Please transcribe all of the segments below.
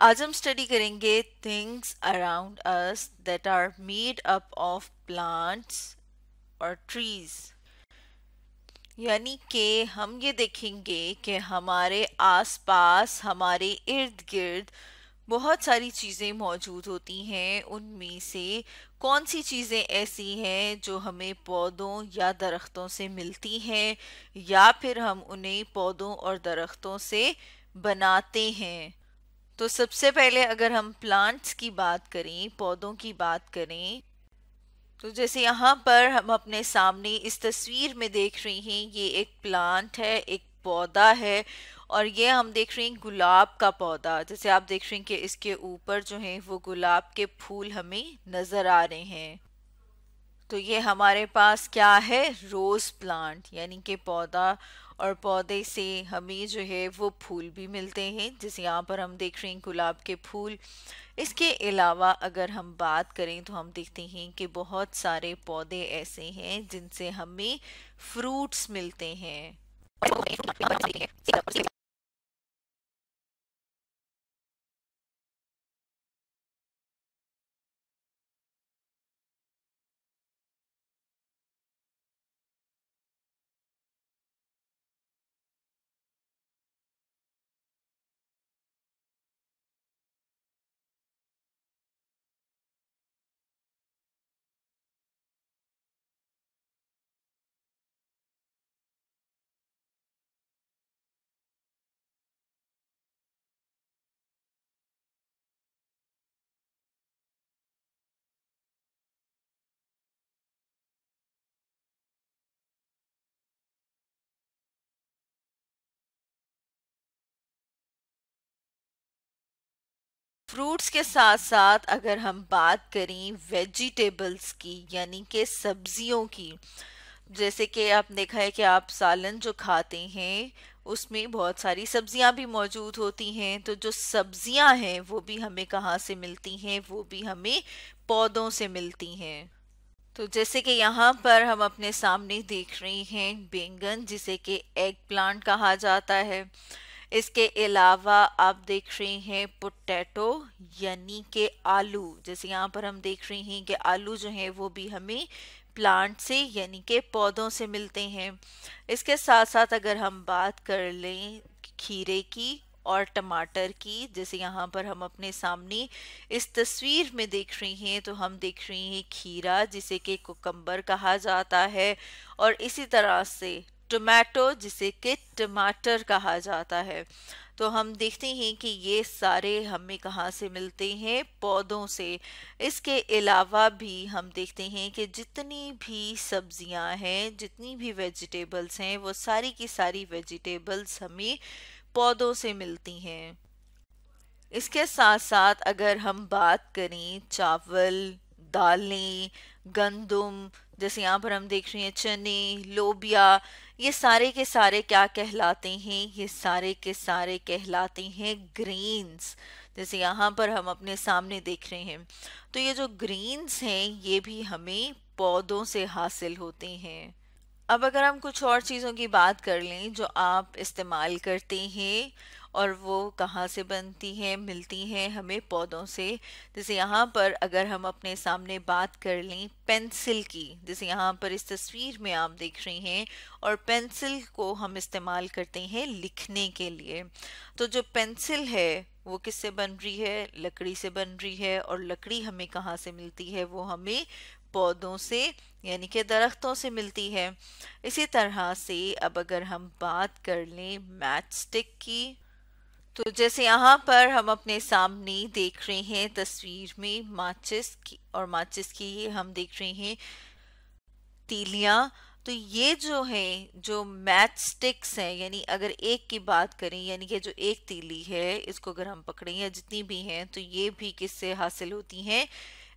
आज हम स्टडी करेंगे things around us that are made up of plants और ट्रीज। यानी कि हम ये देखेंगे कि हमारे आसपास हमारे इर्द गिर्द बहुत सारी चीज़ें मौजूद होती हैं। उनमें से कौन सी चीज़ें ऐसी हैं जो हमें पौधों या दरख्तों से मिलती हैं, या फिर हम उन्हें पौधों और दरख्तों से बनाते हैं। तो सबसे पहले अगर हम प्लांट्स की बात करें, पौधों की बात करें, तो जैसे यहाँ पर हम अपने सामने इस तस्वीर में देख रहे हैं, ये एक प्लांट है, एक पौधा है। और ये हम देख रहे हैं गुलाब का पौधा। जैसे आप देख रहे हैं कि इसके ऊपर जो है वो गुलाब के फूल हमें नजर आ रहे हैं। तो ये हमारे पास क्या है, रोज प्लांट, यानी कि पौधा। और पौधे से हमें जो है वो फूल भी मिलते हैं, जैसे यहाँ पर हम देख रहे हैं गुलाब के फूल। इसके अलावा अगर हम बात करें तो हम देखते हैं कि बहुत सारे पौधे ऐसे हैं जिनसे हमें फ्रूट्स मिलते हैं। फ्रूट्स के साथ साथ अगर हम बात करें वेजिटेबल्स की, यानी कि सब्जियों की, जैसे कि आप देखा है कि आप सालन जो खाते हैं उसमें बहुत सारी सब्जियां भी मौजूद होती हैं। तो जो सब्जियां हैं वो भी हमें कहाँ से मिलती हैं, वो भी हमें पौधों से मिलती हैं। तो जैसे कि यहाँ पर हम अपने सामने देख रहे हैं बैंगन, जिसे कि एग प्लांट कहा जाता है। इसके अलावा आप देख रहे हैं पोटैटो, यानी कि आलू। जैसे यहाँ पर हम देख रहे हैं कि आलू जो है वो भी हमें प्लांट से यानी कि पौधों से मिलते हैं। इसके साथ साथ अगर हम बात कर लें खीरे की और टमाटर की, जैसे यहाँ पर हम अपने सामने इस तस्वीर में देख रहे हैं, तो हम देख रहे हैं खीरा, जिसे कि कुकम्बर कहा जाता है। और इसी तरह से टोमेटो, जिसे कि टमाटर कहा जाता है। तो हम देखते हैं कि ये सारे हमें कहाँ से मिलते हैं, पौधों से। इसके अलावा भी हम देखते हैं कि जितनी भी सब्जियां हैं, जितनी भी वेजिटेबल्स हैं, वो सारी की सारी वेजिटेबल्स हमें पौधों से मिलती हैं। इसके साथ साथ अगर हम बात करें चावल, दालें, गंदुम, जैसे यहाँ पर हम देख रहे हैं चने, लोबिया, ये सारे के सारे क्या कहलाते हैं, ये सारे के सारे कहलाते हैं ग्रेन्स। जैसे यहाँ पर हम अपने सामने देख रहे हैं, तो ये जो ग्रेन्स हैं ये भी हमें पौधों से हासिल होते हैं। अब अगर हम कुछ और चीज़ों की बात कर लें जो आप इस्तेमाल करते हैं और वो कहाँ से बनती हैं, मिलती हैं हमें पौधों से। जैसे यहाँ पर अगर हम अपने सामने बात कर लें पेंसिल की, जैसे यहाँ पर इस तस्वीर में आप देख रहे हैं, और पेंसिल को हम इस्तेमाल करते हैं लिखने के लिए। तो जो पेंसिल है वो किससे बन रही है, लकड़ी से बन रही है। और लकड़ी हमें कहाँ से मिलती है, वो हमें पौधों से यानी कि दरख्तों से मिलती है। इसी तरह से अब अगर हम बात कर लें मैच स्टिक की, तो जैसे यहाँ पर हम अपने सामने देख रहे हैं तस्वीर में माचिस की, और माचिस की ये हम देख रहे हैं तीलियां। तो ये जो है, जो मैच स्टिक्स हैं, यानी अगर एक की बात करें, यानी कि जो एक तीली है इसको अगर हम पकड़ें, या जितनी भी हैं, तो ये भी किससे हासिल होती हैं,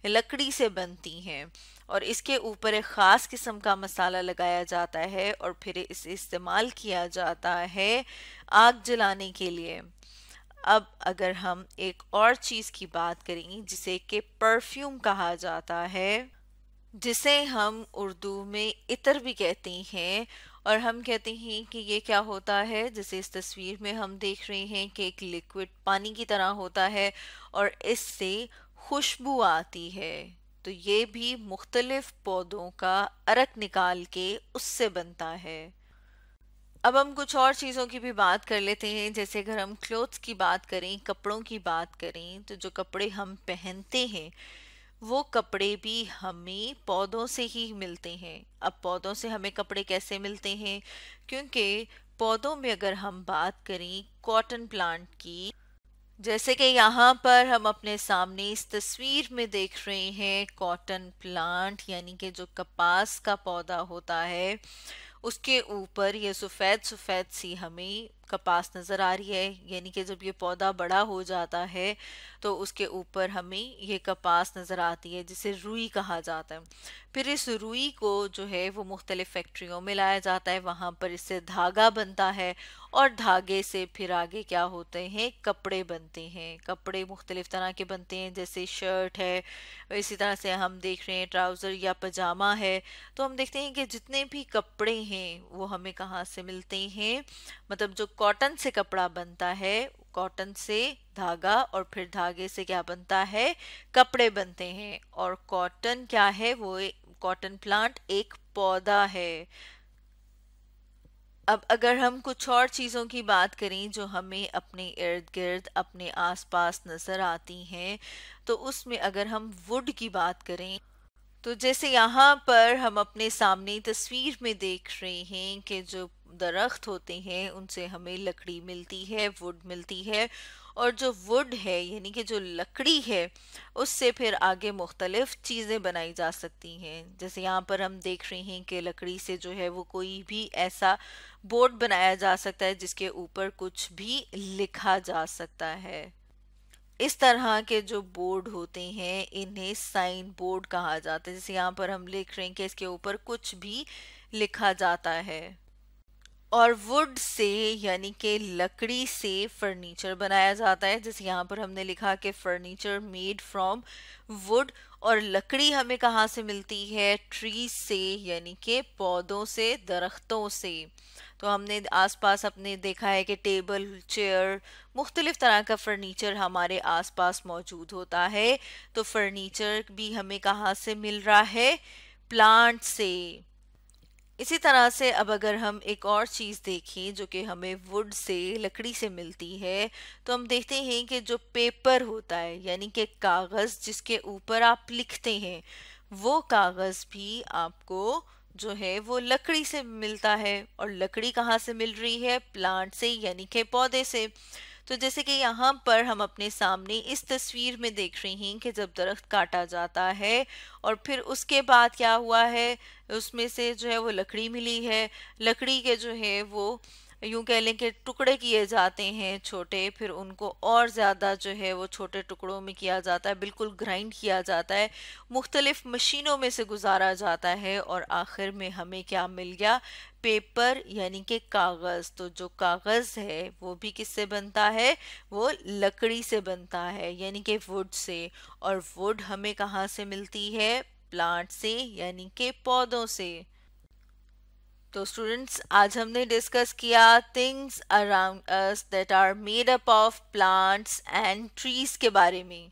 लकड़ी से बनती हैं। और इसके ऊपर एक ख़ास किस्म का मसाला लगाया जाता है और फिर इसे इस्तेमाल किया जाता है आग जलाने के लिए। अब अगर हम एक और चीज़ की बात करें जिसे कि परफ्यूम कहा जाता है, जिसे हम उर्दू में इतर भी कहते हैं, और हम कहते हैं कि ये क्या होता है, जैसे इस तस्वीर में हम देख रहे हैं कि एक लिक्विड पानी की तरह होता है और इससे खुशबू आती है। तो ये भी मुख्तलिफ पौधों का अर्क निकाल के उससे बनता है। अब हम कुछ और चीज़ों की भी बात कर लेते हैं, जैसे अगर हम क्लोथ्स की बात करें, कपड़ों की बात करें, तो जो कपड़े हम पहनते हैं वो कपड़े भी हमें पौधों से ही मिलते हैं। अब पौधों से हमें कपड़े कैसे मिलते हैं, क्योंकि पौधों में अगर हम बात करें कॉटन प्लांट की, जैसे कि यहाँ पर हम अपने सामने इस तस्वीर में देख रहे हैं कॉटन प्लांट, यानी कि जो कपास का पौधा होता है उसके ऊपर ये सफ़ेद सफ़ेद सी हमें कपास नज़र आ रही है। यानी कि जब ये पौधा बड़ा हो जाता है तो उसके ऊपर हमें ये कपास नज़र आती है, जिसे रुई कहा जाता है। फिर इस रुई को जो है वो मुख्तलिफ फैक्ट्रियों में लाया जाता है, वहाँ पर इससे धागा बनता है और धागे से फिर आगे क्या होते हैं, कपड़े बनते हैं। कपड़े मुख्तलिफ तरह के बनते हैं, जैसे शर्ट है, इसी तरह से हम देख रहे हैं ट्राउज़र या पजामा है। तो हम देखते हैं कि जितने भी कपड़े हैं वो हमें कहाँ से मिलते हैं, मतलब जो कॉटन से कपड़ा बनता है, कॉटन से धागा और फिर धागे से क्या बनता है, कपड़े बनते हैं। और कॉटन क्या है, वो कॉटन प्लांट एक पौधा है। अब अगर हम कुछ और चीज़ों की बात करें जो हमें अपने इर्द गिर्द अपने आसपास नज़र आती हैं, तो उसमें अगर हम वुड की बात करें, तो जैसे यहाँ पर हम अपने सामने तस्वीर में देख रहे हैं कि जो दरख्त होते हैं उनसे हमें लकड़ी मिलती है, वुड मिलती है। और जो वुड है यानी कि जो लकड़ी है उससे फिर आगे मुख्तलिफ चीज़ें बनाई जा सकती हैं। जैसे यहाँ पर हम देख रहे हैं कि लकड़ी से जो है वो कोई भी ऐसा बोर्ड बनाया जा सकता है जिसके ऊपर कुछ भी लिखा जा सकता है। इस तरह के जो बोर्ड होते हैं इन्हें साइन बोर्ड कहा जाता है। जैसे यहाँ पर हम लिख रहे हैं कि इसके ऊपर कुछ भी लिखा जाता है। और वुड से यानी कि लकड़ी से फर्नीचर बनाया जाता है। जैसे यहाँ पर हमने लिखा कि फर्नीचर मेड फ्रॉम वुड। और लकड़ी हमें कहाँ से मिलती है, ट्रीज से, यानी कि पौधों से, दरख्तों से। तो हमने आसपास अपने देखा है कि टेबल, चेयर, मुख्तलिफ तरह का फर्नीचर हमारे आसपास मौजूद होता है। तो फर्नीचर भी हमें कहाँ से मिल रहा है, प्लांट से। इसी तरह से अब अगर हम एक और चीज़ देखें जो कि हमें वुड से, लकड़ी से मिलती है, तो हम देखते हैं कि जो पेपर होता है यानी कि कागज़ जिसके ऊपर आप लिखते हैं, वो कागज़ भी आपको जो है वो लकड़ी से मिलता है। और लकड़ी कहाँ से मिल रही है, प्लांट से यानी कि पौधे से। तो जैसे कि यहाँ पर हम अपने सामने इस तस्वीर में देख रहे हैं कि जब दरख्त काटा जाता है और फिर उसके बाद क्या हुआ है, उसमें से जो है वो लकड़ी मिली है। लकड़ी के जो है वो यूं कह लें कि टुकड़े किए जाते हैं छोटे, फिर उनको और ज़्यादा जो है वो छोटे टुकड़ों में किया जाता है, बिल्कुल ग्राइंड किया जाता है, मुख्तलिफ मशीनों में से गुजारा जाता है और आखिर में हमें क्या मिल गया, पेपर यानी कि कागज़। तो जो कागज़ है वो भी किससे बनता है, वो लकड़ी से बनता है यानी कि वुड से। और वुड हमें कहाँ से मिलती है, प्लांट से यानी कि पौधों से। तो स्टूडेंट्स, आज हमने डिस्कस किया things around us that are made up of plants and trees के बारे में।